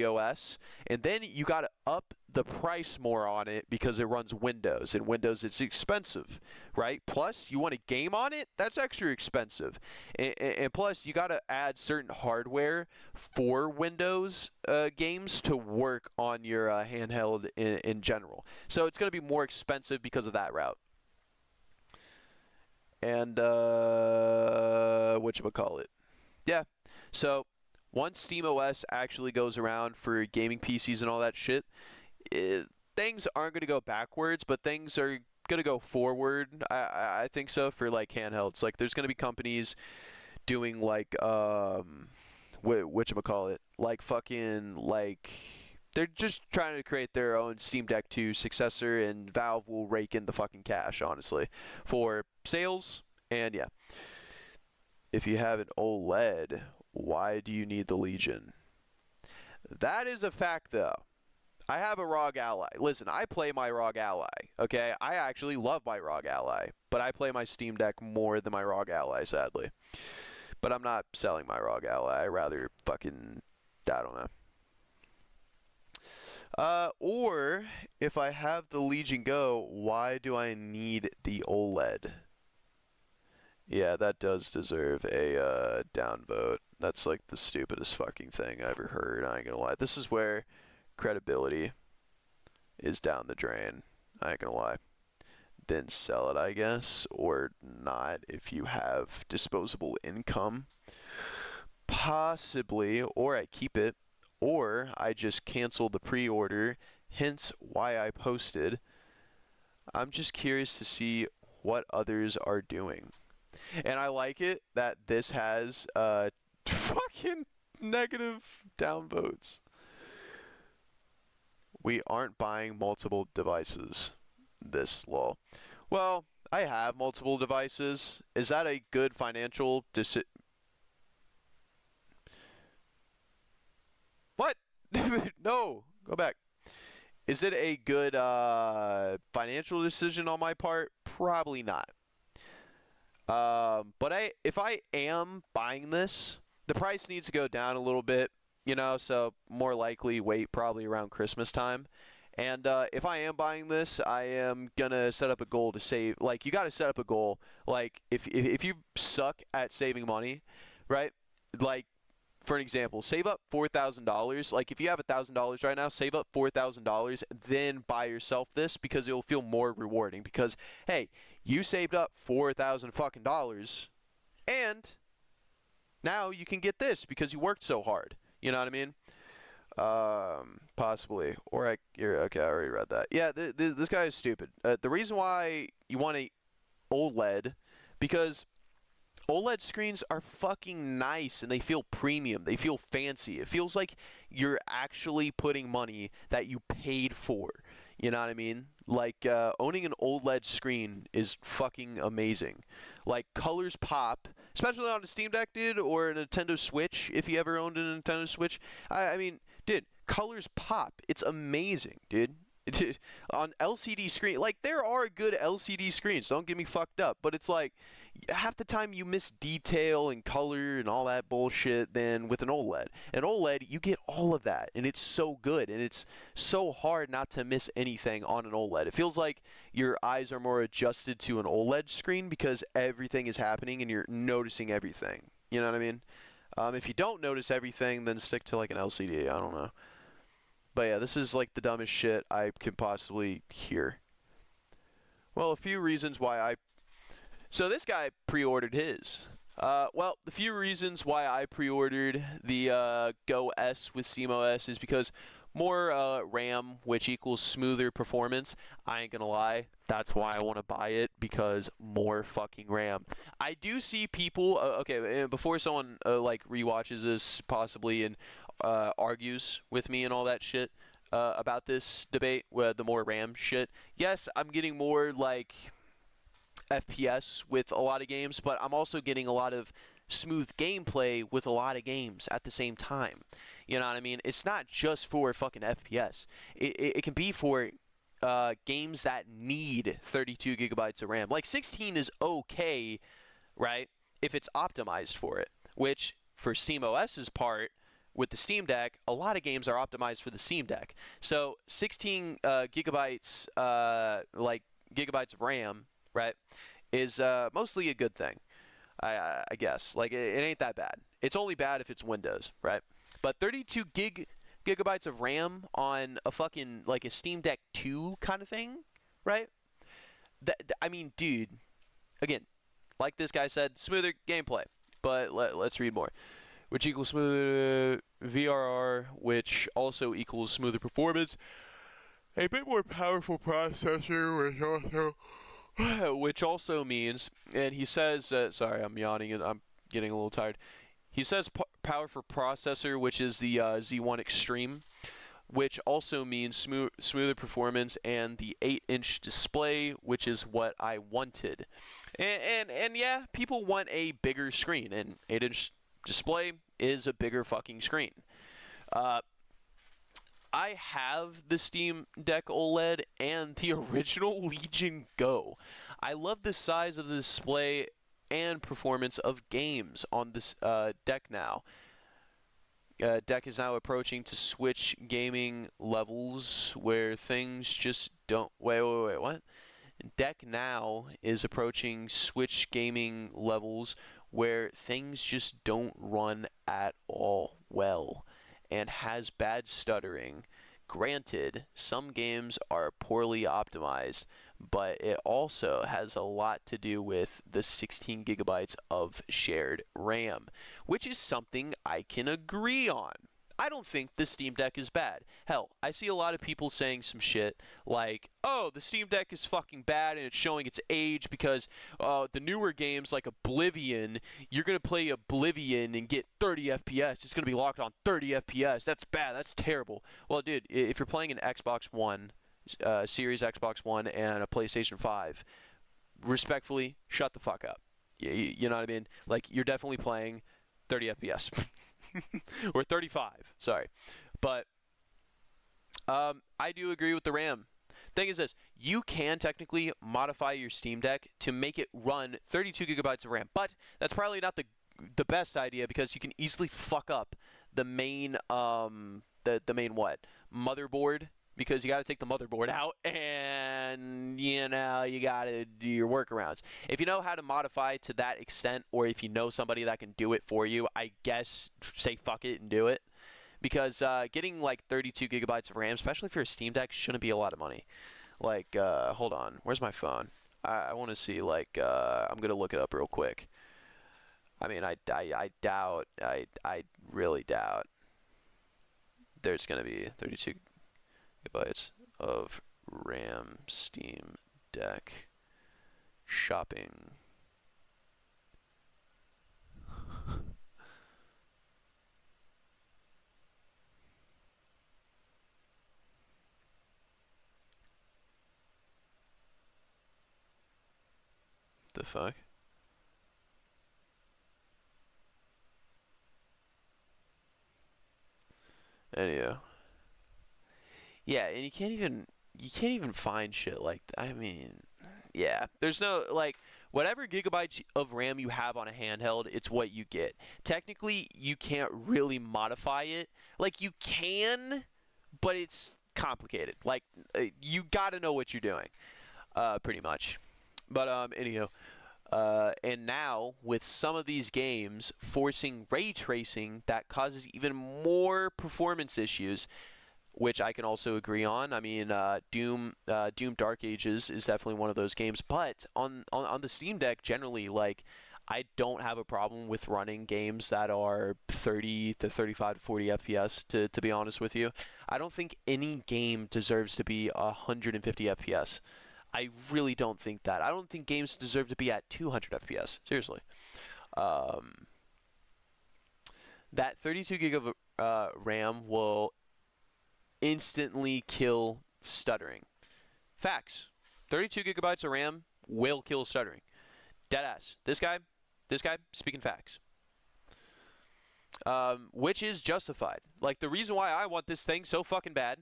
OS, and then you got to up the price more on it because it runs Windows, and Windows it's expensive, right? Plus you want a game on it, that's extra expensive, and plus you got to add certain hardware for Windows games to work on your handheld in general. So it's going to be more expensive because of that route. And whatchamacallit? Yeah. So once SteamOS actually goes around for gaming PCs and all that shit, things aren't going to go backwards, but things are going to go forward. I think so for like handhelds. Like there's going to be companies doing like whatchamacallit, like fucking like they're just trying to create their own Steam Deck 2 successor, and Valve will rake in the fucking cash, honestly, for sales. And yeah, if you have an OLED, why do you need the Legion? That is a fact, though. I have a ROG Ally. Listen, I play my ROG Ally, okay? I actually love my ROG Ally, but I play my Steam Deck more than my ROG Ally, sadly. But I'm not selling my ROG Ally. I rather fucking, I don't know. Or, if I have the Legion Go, why do I need the OLED? Yeah, that does deserve a downvote. That's like the stupidest fucking thing I ever heard. I ain't gonna lie. This is where credibility is down the drain. I ain't gonna lie. Then sell it, I guess, or not if you have disposable income. Possibly, or I keep it, or I just cancel the pre-order, hence why I posted. I'm just curious to see what others are doing. And I like it that this has fucking negative downvotes. We aren't buying multiple devices. This lol. Well, I have multiple devices. Is that a good financial decision? What? No, go back. Is it a good financial decision on my part? Probably not. But if I am buying this, the price needs to go down a little bit, so more likely wait probably around Christmas time. And if I am buying this, I am gonna set up a goal to save. Like, you got to set up a goal. Like, if you suck at saving money, right? Like, for an example, save up $4,000. Like, if you have $1,000 right now, save up $4,000, then buy yourself this, because it will feel more rewarding. Because, hey, you saved up $4,000 fucking dollars, and now you can get this because you worked so hard. You know what I mean? Possibly. Okay, I already read that. Yeah, this guy is stupid. The reason why you want a OLED, because OLED screens are fucking nice and they feel premium. They feel fancy. It feels like you're actually putting money that you paid for. You know what I mean? Like, owning an OLED screen is fucking amazing. Like, colors pop, especially on a Steam Deck, dude, or a Nintendo Switch, if you ever owned a Nintendo Switch. I mean, dude, colors pop. It's amazing, dude. On LCD screen, like, there are good LCD screens, don't get me fucked up, but it's like, half the time you miss detail and color and all that bullshit than with an OLED. An OLED, you get all of that, and it's so good, and it's so hard not to miss anything on an OLED. It feels like your eyes are more adjusted to an OLED screen because everything is happening and you're noticing everything. You know what I mean? If you don't notice everything, then stick to like an LCD. I don't know. But yeah, this is like the dumbest shit I could possibly hear. Well, a few reasons why So this guy pre-ordered his. Well, the few reasons why I pre-ordered the Go S with CMOS is because more RAM, which equals smoother performance. I ain't gonna lie, that's why I want to buy it, because more fucking RAM. I do see people. Okay, before someone like rewatches this possibly and argues with me and all that shit about this debate, the more RAM shit. Yes, I'm getting more like FPS with a lot of games, but I'm also getting a lot of smooth gameplay with a lot of games at the same time. You know what I mean? It's not just for fucking FPS. It can be for games that need 32 gigabytes of RAM. Like 16 is okay, right, if it's optimized for it, which for SteamOS's part, with the Steam Deck, a lot of games are optimized for the Steam Deck. So 16 gigabytes, gigabytes of RAM, right, is mostly a good thing, I guess. Like, it ain't that bad. It's only bad if it's Windows, right? But 32 gigabytes of RAM on a fucking, like, a Steam Deck 2 kind of thing, right? I mean, dude, again, like this guy said, smoother gameplay. But let's read more. Which equals smoother VRR, which also equals smoother performance. A bit more powerful processor, which also means, and he says, sorry, I'm yawning and I'm getting a little tired. He says powerful processor, which is the Z1 Extreme, which also means smoother performance, and the 8-inch display, which is what I wanted. And yeah, people want a bigger screen, and 8-inch display is a bigger fucking screen. I have the Steam Deck OLED and the original Legion Go. I love the size of the display and performance of games on this deck now. Deck is now approaching to Switch gaming levels where things just don't... Wait, what? Deck now is approaching Switch gaming levels where things just don't run at all well and has bad stuttering. Granted, some games are poorly optimized, but it also has a lot to do with the 16 gigabytes of shared RAM, which is something I can agree on. I don't think the Steam Deck is bad. Hell, I see a lot of people saying some shit like, oh, the Steam Deck is fucking bad and it's showing its age because the newer games like Oblivion, you're going to play Oblivion and get 30 FPS. It's going to be locked on 30 FPS. That's bad. That's terrible. Well, dude, if you're playing an Xbox One, Series Xbox One and a PlayStation 5, respectfully, shut the fuck up. You know what I mean? Like, you're definitely playing 30 FPS. Or 35, sorry. But I do agree with the RAM. Thing is this, you can technically modify your Steam Deck to make it run 32 gigabytes of RAM, but that's probably not the best idea because you can easily fuck up the main the main what? Motherboard, because you got to take the motherboard out and you got to do your workarounds. If you know how to modify to that extent, or if you know somebody that can do it for you, I guess say fuck it and do it. Because getting like 32 gigabytes of RAM, especially for a Steam Deck, shouldn't be a lot of money. Like, hold on, where's my phone? I want to see, like, I'm going to look it up real quick. I mean, I doubt, I really doubt there's going to be 32 gigabytes of RAM Steam Deck shopping. The fuck? Anyhow. Yeah, and you can't even find shit like that. I mean, yeah. There's no like whatever gigabytes of RAM you have on a handheld, it's what you get. Technically, you can't really modify it. Like you can, but it's complicated. Like you got to know what you're doing. Pretty much. But anyhow, and now with some of these games forcing ray tracing, that causes even more performance issues, which I can also agree on. I mean, Doom Dark Ages is definitely one of those games. But on the Steam Deck, generally, like, I don't have a problem with running games that are 30 to 35 to 40 FPS, to be honest with you. I don't think any game deserves to be 150 FPS. I really don't think that. I don't think games deserve to be at 200 FPS. Seriously. That 32 gig of RAM will instantly kill stuttering. Facts. 32 gigabytes of RAM will kill stuttering. Deadass. This guy, speaking facts. Which is justified. Like, the reason why I want this thing so fucking bad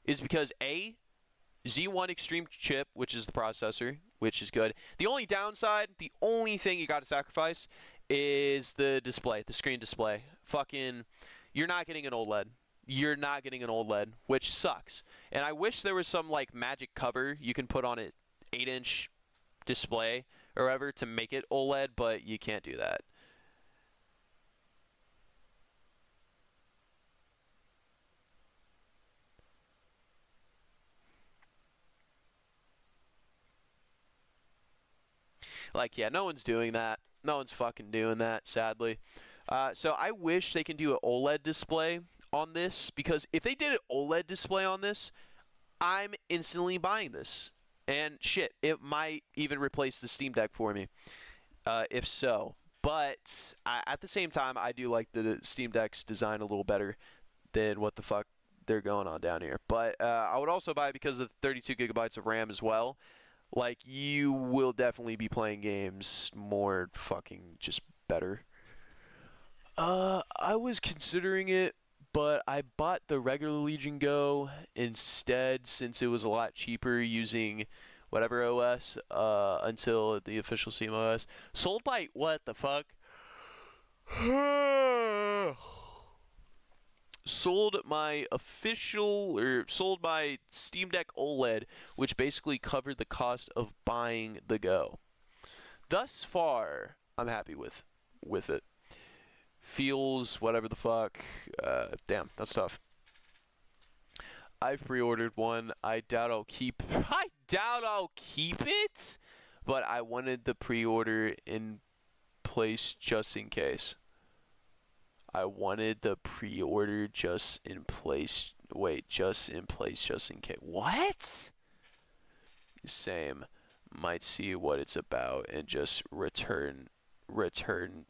is because A, Z1 Extreme chip, which is the processor, which is good. The only downside, the only thing you got to sacrifice is the display, the screen display. Fucking, you're not getting an OLED. You're not getting an OLED, which sucks. And I wish there was some, like, magic cover you can put on an 8-inch display or whatever to make it OLED, but you can't do that. Like, yeah, no one's doing that. No one's fucking doing that, sadly. So I wish they can do an OLED display on this, because if they did an OLED display on this, I'm instantly buying this. And shit, it might even replace the Steam Deck for me, if so. But at the same time, I do like the Steam Deck's design a little better than what the fuck they're going on down here. But I would also buy it because of 32 gigabytes of RAM as well. Like, you will definitely be playing games more fucking just better. I was considering it, but I bought the regular Legion Go instead since it was a lot cheaper using whatever OS until the official Steam OS. Sold by what the fuck? Sold my Steam Deck OLED, which basically covered the cost of buying the Go. Thus far, I'm happy with it. Feels whatever the fuck. Damn, that's tough. I've pre-ordered one. I doubt I'll keep it, but I wanted the pre-order in place just in case. I wanted the pre-order just in place. Wait, just in place, just in case. What? Same. Might see what it's about and just return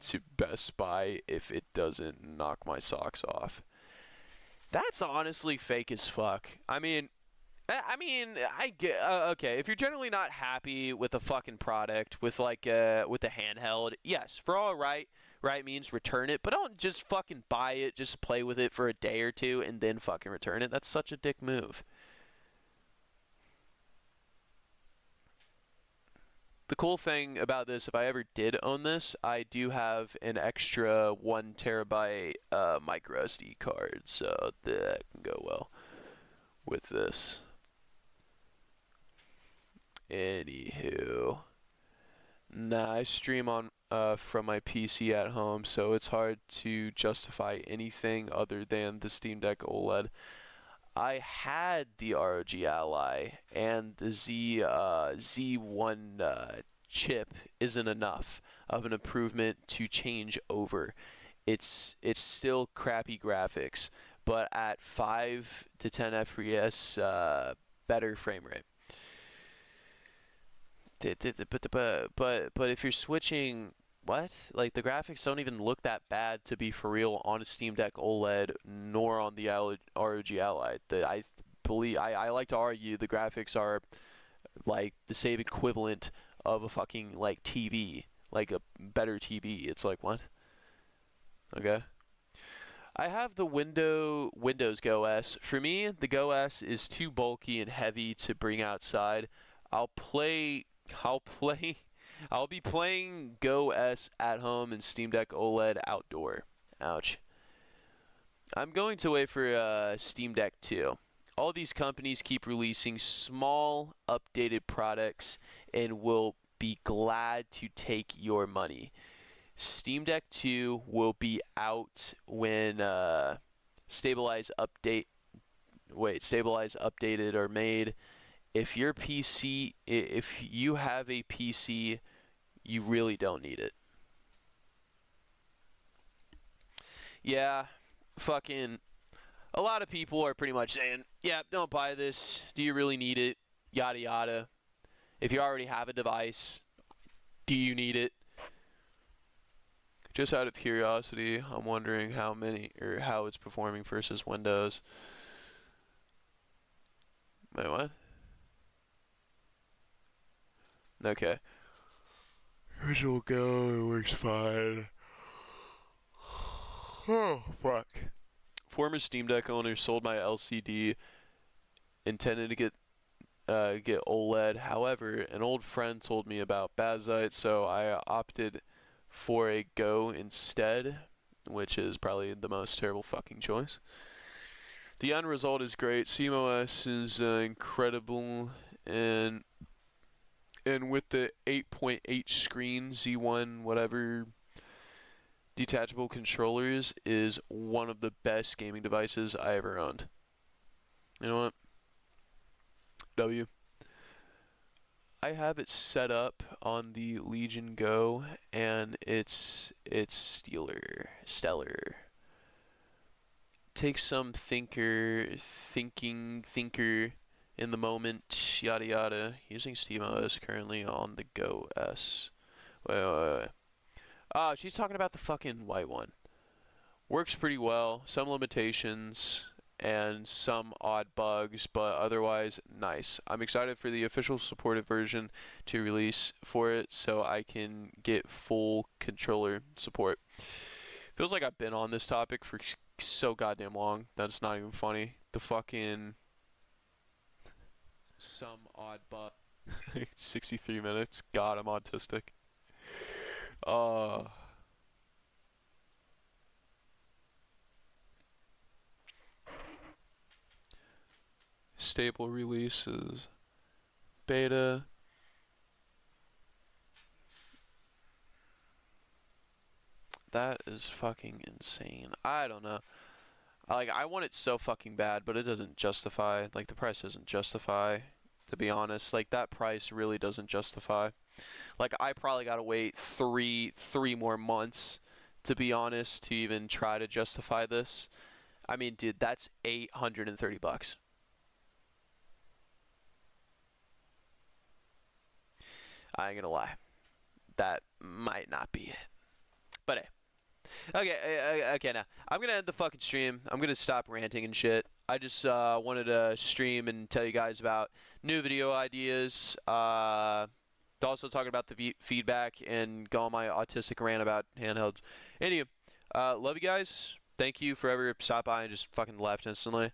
to Best Buy if it doesn't knock my socks off. That's honestly fake as fuck. I mean, I get okay. If you're generally not happy with a fucking product, with like with the handheld, yes, for all right. right means return it, but don't just fucking buy it, just play with it for a day or two, and then fucking return it. That's such a dick move. The cool thing about this, if I ever did own this, I do have an extra 1 terabyte micro SD card, so that can go well with this. Anywho, nah, I stream on from my PC at home, so it's hard to justify anything other than the Steam Deck OLED. I had the ROG Ally, and the Z1 chip isn't enough of an improvement to change over. It's still crappy graphics, but at 5 to 10 FPS, better frame rate. But if you're switching, what? Like, the graphics don't even look that bad, to be for real, on a Steam Deck OLED nor on the ROG Ally. I like to argue the graphics are like the same equivalent of a fucking like TV, like a better TV. It's like, what? Okay. I have the Windows Go S. For me, the Go S is too bulky and heavy to bring outside. I'll be playing Go S at home and Steam Deck OLED outdoor. Ouch. I'm going to wait for Steam Deck 2. All these companies keep releasing small, updated products and will be glad to take your money. Steam Deck 2 will be out when Stabilize Updated are made. If you have a PC, you really don't need it. Yeah, fucking a lot of people are pretty much saying, yeah, don't buy this. Do you really need it? Yada yada. If you already have a device, do you need it? Just out of curiosity, I'm wondering how it's performing versus Windows. Wait, what? Okay. Original Go, it works fine. Oh, fuck. Former Steam Deck owner sold my LCD, intended to get OLED. However, an old friend told me about Bazite, so I opted for a Go instead, which is probably the most terrible fucking choice. The end result is great. CMOS is incredible, and with the 8.8 screen Z1 whatever detachable controllers is one of the best gaming devices I ever owned. You know what? W. I have it set up on the Legion Go, and it's stellar. Take some thinker in the moment, yada yada. Using SteamOS currently on the Go S. Wait. Oh, she's talking about the fucking white one. Works pretty well. Some limitations and some odd bugs, but otherwise nice. I'm excited for the official supported version to release for it so I can get full controller support. Feels like I've been on this topic for so goddamn long. That's not even funny. The fucking some odd bug. 63 minutes. God, I'm autistic. Stable releases. Beta. That is fucking insane. I don't know. I want it so fucking bad, but it doesn't justify. Like, the price doesn't justify, to be honest. Like, that price really doesn't justify. Like, I probably gotta wait three more months, to be honest, to even try to justify this. I mean, dude, that's $830. I ain't gonna lie. That might not be it. But hey. Okay, now. I'm gonna end the fucking stream. I'm gonna stop ranting and shit. I just wanted to stream and tell you guys about new video ideas. Also talking about the feedback and go on my autistic rant about handhelds. Anyway, love you guys. Thank you for ever stop by and just fucking left instantly.